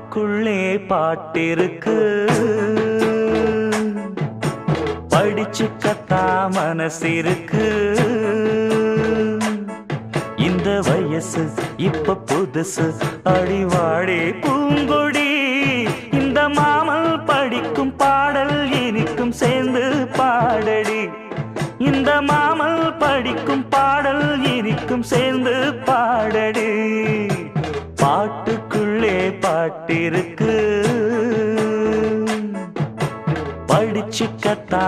பாட்டுக்குள்ளே பாட்டிருக்கு, படிச்சுக்கத்தா மனசிருக்கு. இந்த வயசு இப்ப புதுசு, அடிவாடி பூங்கொடி. இந்த மாமல் படிக்கும் பாடல் இனிக்கும் சேர்ந்து பாடடி. இந்த மாமல் படிக்கும் பாடல் இனிக்கும் சேர்ந்து பாடடி. பாட்டுக்குள்ளே பாட்டிருக்கு, படிச்சுக்கத்தா